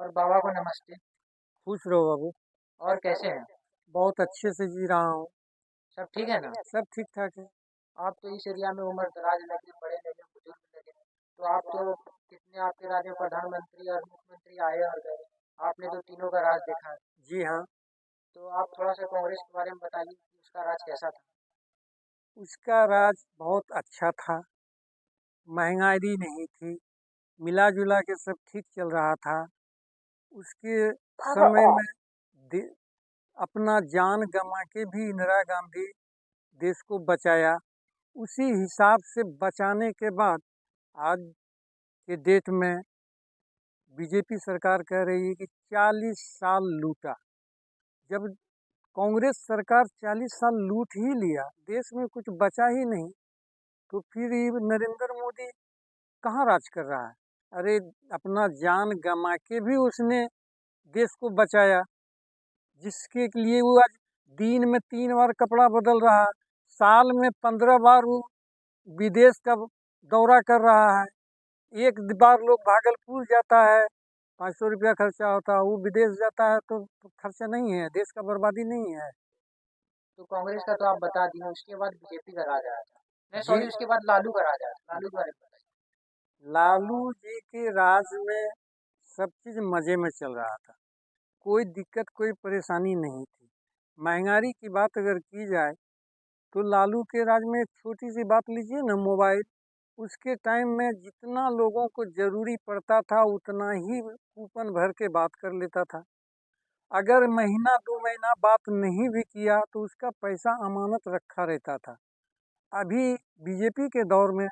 और बाबा को नमस्ते। खुश रहो बाबू। और कैसे हैं? बहुत अच्छे से जी रहा हूँ। सब ठीक है ना? सब ठीक ठाक है। आप तो इस एरिया में उम्र दराज लगे, बड़े लगे, बुजुर्ग लगे। तो आप तो कितने आपके राज्य में प्रधानमंत्री और मुख्यमंत्री आए और गए। आपने तो तीनों का राज देखा है। जी हाँ। तो आप थोड़ा सा कांग्रेस के बारे में बताइए कि उसका राज कैसा था। उसका राज बहुत अच्छा था। महंगाई नहीं थी। मिला जुला के सब ठीक चल रहा था। उसके समय में दे- अपना जान गंवा के भी इंदिरा गांधी देश को बचाया। उसी हिसाब से बचाने के बाद आज के डेट में बीजेपी सरकार कह रही है कि 40 साल लूटा। जब कांग्रेस सरकार 40 साल लूट ही लिया, देश में कुछ बचा ही नहीं, तो फिर ये नरेंद्र मोदी कहाँ राज कर रहा है। अरे अपना जान गंवा के भी उसने देश को बचाया, जिसके लिए वो आज दिन में 3 बार कपड़ा बदल रहा है, साल में 15 बार वो विदेश का दौरा कर रहा है। एक बार लोग भागलपुर जाता है, 500 रुपया खर्चा होता है, वो विदेश जाता है तो खर्चा नहीं है, देश का बर्बादी नहीं है। तो कांग्रेस का तो आप बता दिए, उसके बाद बीजेपी का राज आया था। नहीं जी। सॉरी, उसके बाद लालू का राज आया था। लालू के बारे में बताइए। लालू जी के राज में सब चीज मजे में चल रहा था। कोई दिक्कत कोई परेशानी नहीं थी। महंगाई की बात अगर की जाए तो लालू के राज में एक छोटी सी बात लीजिए ना, मोबाइल। उसके टाइम में जितना लोगों को जरूरी पड़ता था उतना ही कूपन भर के बात कर लेता था। अगर महीना 2 महीना बात नहीं भी किया तो उसका पैसा अमानत रखा रहता था। अभी बीजेपी के दौर में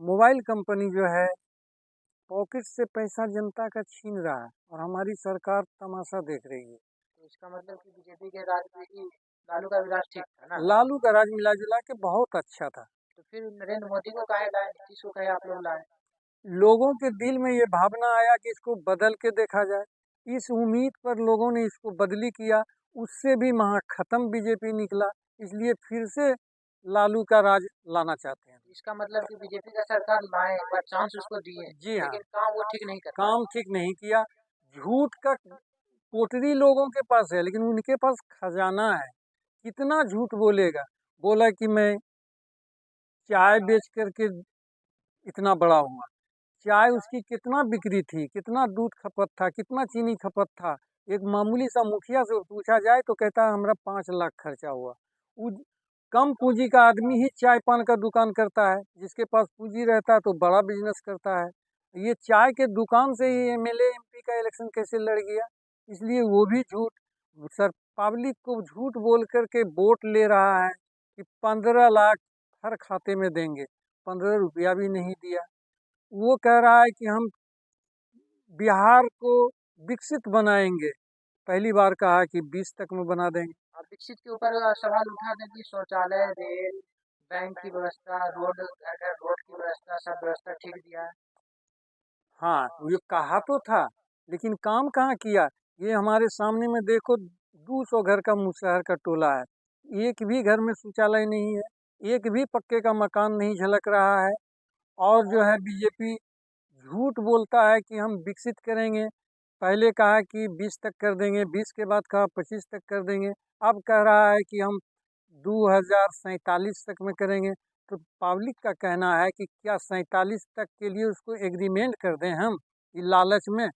मोबाइल कंपनी जो है पॉकेट से पैसा जनता का छीन रहा है और हमारी सरकार तमाशा देख रही है। तो इसका मतलब कि बीजेपी के राज में ही लालू का भी राज ठीक था ना। लालू का राज मिला जुला के बहुत अच्छा था। तो फिर नरेंद्र मोदी को काहे लाए, नीतीश को काहे आप लोग लाए? लोगों के दिल में ये भावना आया कि इसको बदल के देखा जाए। इस उम्मीद पर लोगों ने इसको बदली किया। उससे भी महा खत्म बीजेपी निकला, इसलिए फिर से लालू का राज लाना चाहते हैं। इसका मतलब कि बीजेपी का सरकार लाए, एक बार चांस उसको दिए, जी हाँ। लेकिन काम वो ठीक नहीं कर पाए। काम ठीक नहीं किया। झूठ का पोटरी लोगों के पास है, लेकिन उनके पास खजाना है। कितना झूठ बोलेगा। बोला कि मैं चाय बेच करके इतना बड़ा हुआ। चाय उसकी कितना बिक्री थी, कितना दूध खपत था, कितना चीनी खपत था। एक मामूली सा मुखिया से पूछा जाए तो कहता है हमारा 5 लाख खर्चा हुआ। वो कम पूंजी का आदमी ही चाय पान का दुकान करता है, जिसके पास पूंजी रहता है तो बड़ा बिजनेस करता है। ये चाय के दुकान से ही एमएलए एमपी का इलेक्शन कैसे लड़ गया। इसलिए वो भी झूठ। सर, पब्लिक को झूठ बोल करके वोट ले रहा है कि 15 लाख हर खाते में देंगे। 15 रुपया भी नहीं दिया। वो कह रहा है कि हम बिहार को विकसित बनाएंगे। पहली बार कहा कि 20 तक में बना देंगे। अब विकसित के ऊपर सवाल उठा दें कि शौचालय, रेल, बैंक की व्यवस्था, रोड, घर घर रोड की व्यवस्था, सब व्यवस्था ठीक दिया है। हाँ, ये कहा तो था, लेकिन काम कहाँ किया। ये हमारे सामने में देखो, 200 घर का मुसहर का टोला है, एक भी घर में शौचालय नहीं है, एक भी पक्के का मकान नहीं झलक रहा है। और जो है बीजेपी झूठ बोलता है कि हम विकसित करेंगे। पहले कहा कि 20 तक कर देंगे, 20 के बाद कहा 25 तक कर देंगे, अब कह रहा है कि हम 2047 तक में करेंगे। तो पब्लिक का कहना है कि क्या 47 तक के लिए उसको एग्रीमेंट कर दें हम, ये लालच में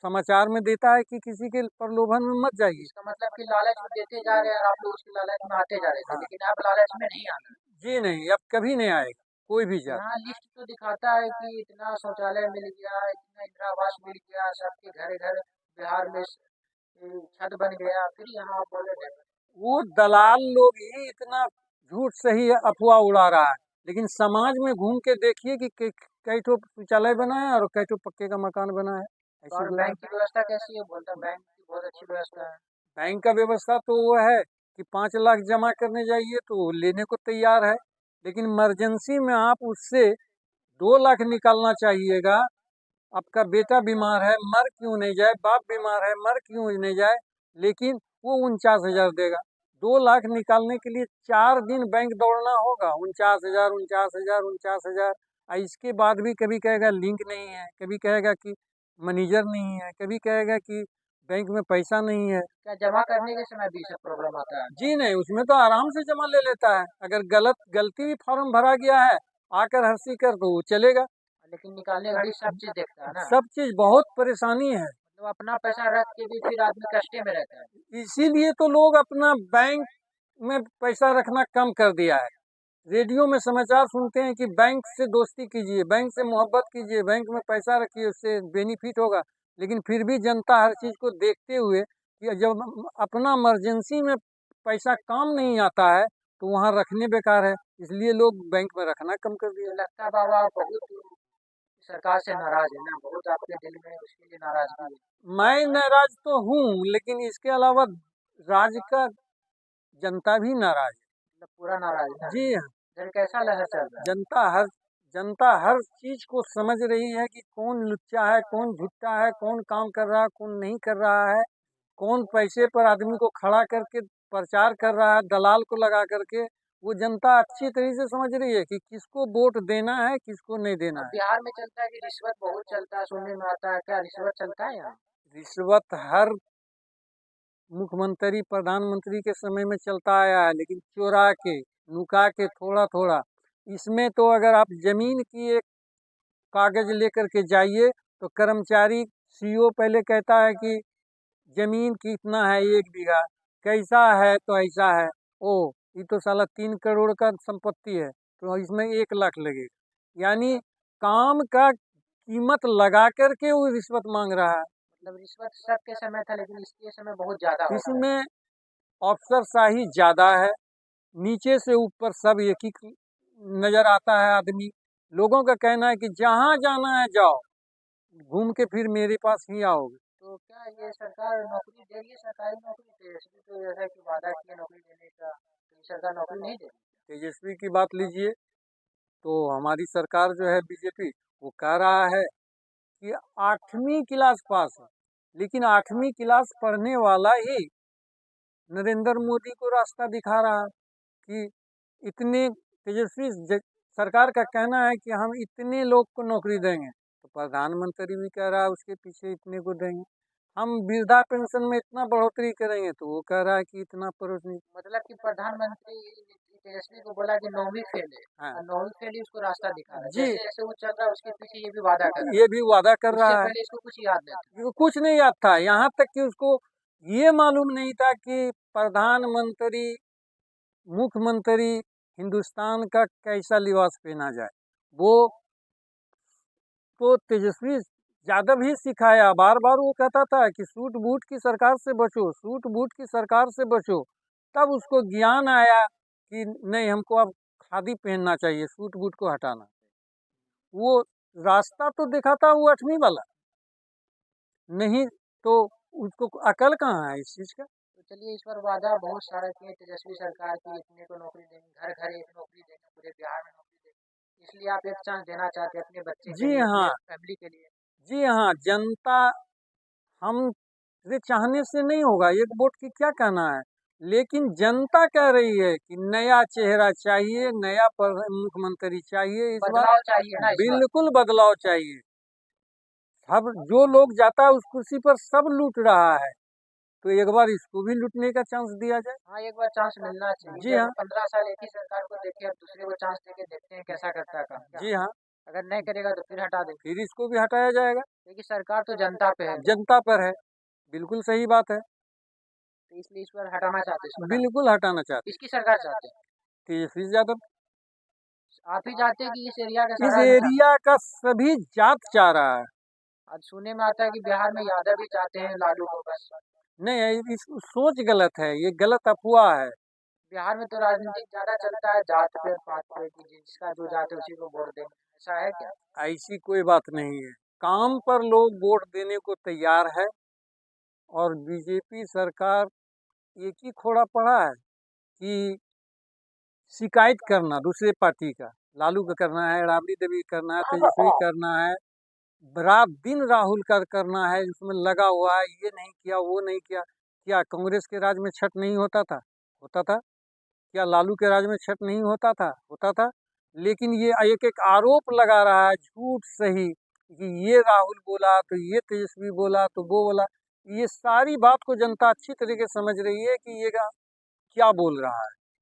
समाचार में देता है कि किसी के प्रलोभन में मत जाइए। इसका मतलब कि लालच में देते जा रहे हैं और आप लोग उसके लालच में आते जा रहे थे, हाँ। लेकिन अब लालच में नहीं आना है। जी नहीं, अब कभी नहीं आएगा कोई भी जात। यहाँ लिस्ट तो दिखाता है कि इतना शौचालय मिल गया, इतना इंदिरा आवास मिल गया, सबके घर घर बिहार में छत बन गया, फिर यहाँ आप बोले नहीं। वो दलाल लोग ही इतना झूठ सही अफवाह उड़ा रहा है, लेकिन समाज में घूम के देखिए कि कई ठो शौचालय बना है और कई ठो पक्के का मकान बना है। ऐसी और बात। बैंक की व्यवस्था कैसी है? बोलता बैंक की बहुत अच्छी व्यवस्था है। बैंक का व्यवस्था तो वो है कि 5 लाख जमा करने जाइए तो वो लेने को तैयार है, लेकिन इमरजेंसी में आप उससे 2 लाख निकालना चाहिएगा। आपका बेटा बीमार है, मर क्यों नहीं जाए, बाप बीमार है, मर क्यों नहीं जाए, लेकिन वो 49 हजार देगा। 2 लाख निकालने के लिए 4 दिन बैंक दौड़ना होगा। 49 हजार, 49 हजार, 49 हजार। इसके बाद भी कभी कहेगा लिंक नहीं है, कभी कहेगा कि मैनेजर नहीं है, कभी कहेगा कि बैंक में पैसा नहीं है। क्या जमा करने के समय भी सब प्रॉब्लम आता है? जी नहीं, उसमें तो आराम से जमा ले लेता है। अगर गलती भी फॉर्म भरा गया है, आकर हर्षी कर तो वो चलेगा। लेकिन निकालने घड़ी सब चीज देखता है ना, सब चीज बहुत परेशानी है। मतलब अपना पैसा रख के भी फिर आदमी कष्टे में रहता है। इसीलिए तो लोग अपना बैंक में पैसा रखना कम कर दिया है। रेडियो में समाचार सुनते हैं कि बैंक से दोस्ती कीजिए, बैंक से मोहब्बत कीजिए, बैंक में पैसा रखिए, उससे बेनिफिट होगा। लेकिन फिर भी जनता हर चीज़ को देखते हुए कि जब अपना इमरजेंसी में पैसा काम नहीं आता है तो वहाँ रखने बेकार है, इसलिए लोग बैंक में रखना कम कर दिया। तो लगता है बाबा आप बहुत सरकार से नाराज है ना, बहुत आपके दिल में उसके लिए नाराजगी है। मैं नाराज तो हूँ, लेकिन इसके अलावा राज्य का जनता भी नाराज है। मतलब पूरा नाराज है ना। जी हाँ, इधर कैसा लहर चल रहा है? जनता हर चीज को समझ रही है कि कौन लुच्चा है, कौन झुट्टा है, कौन काम कर रहा है, कौन नहीं कर रहा है, कौन पैसे पर आदमी को खड़ा करके प्रचार कर रहा है, दलाल को लगा करके। वो जनता अच्छी तरह से समझ रही है कि किसको वोट देना है, किसको नहीं देना अब है। बिहार में चलता है कि रिश्वत बहुत चलता है, सुनने में आता है, क्या रिश्वत चलता है यहाँ? रिश्वत हर मुख्यमंत्री प्रधानमंत्री के समय में चलता आया है, लेकिन चोरा के, नुका के, थोड़ा थोड़ा। इसमें तो अगर आप जमीन की एक कागज लेकर के जाइए तो कर्मचारी सीओ पहले कहता है कि जमीन कितना है, 1 बीघा, कैसा है तो ऐसा है। ओ, ये तो साला 3 करोड़ का संपत्ति है, तो इसमें 1 लाख लगेगा। यानी काम का कीमत लगा करके वो रिश्वत मांग रहा है। मतलब रिश्वत सबके समय था लेकिन इसके समय बहुत ज्यादा हो गया है। इसमें अफसरशाही ज्यादा है, नीचे से ऊपर सब एक ही नजर आता है आदमी। लोगों का कहना है कि जहाँ जाना है जाओ, घूम के फिर मेरे पास ही आओगे। तो क्या ये सरकार नौकरी दे रही है, सरकारी नौकरी? तेजस्वी तो जैसा कि वादा किया नौकरी देने का, तो ये सरकार नौकरी नहीं दे रही? तेजस्वी की बात लीजिए तो हमारी सरकार जो है बीजेपी, वो कह रहा है कि 8वीं क्लास पास है, लेकिन 8वीं क्लास पढ़ने वाला ही नरेंद्र मोदी को रास्ता दिखा रहा है कि इतने सरकार का कहना है कि हम इतने लोग को नौकरी देंगे, तो प्रधानमंत्री भी कह रहा है उसके पीछे इतने को देंगे। हम वृद्धा पेंशन में इतना बढ़ोतरी करेंगे, तो वो कह रहा है कि इतना बढ़ोतरी। मतलब कि प्रधानमंत्री तेजस्वी को बोला कि 9वीं फेल है, हाँ और 9वीं फेल ही उसको रास्ता दिखा रहा है। जी, जैसे जैसे वो चल रहा है उसके पीछे ये भी वादा कर रहा ये भी वादा कर है, उससे रहा है। पहले इसको कुछ याद नहीं था। वो कुछ नहीं याद था, यहाँ तक कि उसको ये मालूम नहीं था कि प्रधानमंत्री, मुख्यमंत्री हिंदुस्तान का कैसा लिबास पहना जाए। वो तो तेजस्वी यादव ही सिखाया, बार बार वो कहता था कि सूट बूट की सरकार से बचो, सूट बूट की सरकार से बचो। तब उसको ज्ञान आया कि नहीं, हमको अब खादी पहनना चाहिए, सूट बूट को हटाना। वो रास्ता तो देखा था वो 8वीं वाला, नहीं तो उसको अकल कहाँ है इस चीज का। तो चलिए, इस पर वादा बहुत सारा किए तेजस्वी सरकार की, इतने को नौकरी देंगे, घर घर एक नौकरी देंगे, पूरे बिहार में नौकरी देंगे। इसलिए आप एक चांस देना चाहते हैं अपने बच्चे के जी लिए, हाँ, अपने फैमिली के लिए। जी हाँ, जनता हम से चाहने से नहीं होगा, एक वोट की क्या कहना है, लेकिन जनता कह रही है कि नया चेहरा चाहिए, नया मुख्यमंत्री चाहिए इस बार। बदलाव चाहिए ना इस बार। बिल्कुल बदलाव चाहिए। सब जो लोग जाता है उस कुर्सी पर सब लूट रहा है, तो एक बार इसको भी लूटने का चांस दिया जाए। हाँ, एक बार चांस मिलना चाहिए। जी जब हाँ, 15 साल एक ही सरकार को देखे, अब दूसरे को चांस देके देखते हैं कैसा करता है काम, क्या? जी हाँ, अगर नहीं करेगा तो फिर हटा देंगे, फिर इसको भी हटाया जाएगा। क्योंकि सरकार तो जनता पे है। जनता पर है, बिल्कुल सही बात है। तो इसलिए इस बार हटाना चाहते हैं इसको ना। बिल्कुल हटाना चाहते इसकी सरकार चाहते हैं? हैं तेजस्वी यादव। आप ही चाहते हैं कि इस एरिया का इस सारा इंसान? एरिया का सभी जात चाह रहा है। आज सुनने में आता है कि बिहार में यादव भी चाहते हैं लालू को बस। नहीं, इस सोच गलत है, ये गलत अफवाह है। बिहार में तो राजनीति ज्यादा चलता है जात पे और पात पे, कि जिसका जो जात है उसी को वोट देंगे, ऐसा है क्या? ऐसी कोई बात नहीं है, काम पर लोग वोट देने को तैयार है। और बीजेपी सरकार एक ही खोड़ा पड़ा है कि शिकायत करना दूसरे पार्टी का, लालू का करना है, राबड़ी देवी करना है, तेजस्वी करना है, रात दिन राहुल का करना है, उसमें लगा हुआ है, ये नहीं किया, वो नहीं किया। क्या कांग्रेस के राज में छठ नहीं होता था? होता था। क्या लालू के राज में छठ नहीं होता था? होता था। लेकिन ये एक एक आरोप लगा रहा है, झूठ सही, कि ये राहुल बोला तो ये तेजस्वी बोला तो वो बोला। ये सारी बात को जनता अच्छी तरीके से समझ रही है कि ये क्या बोल रहा है।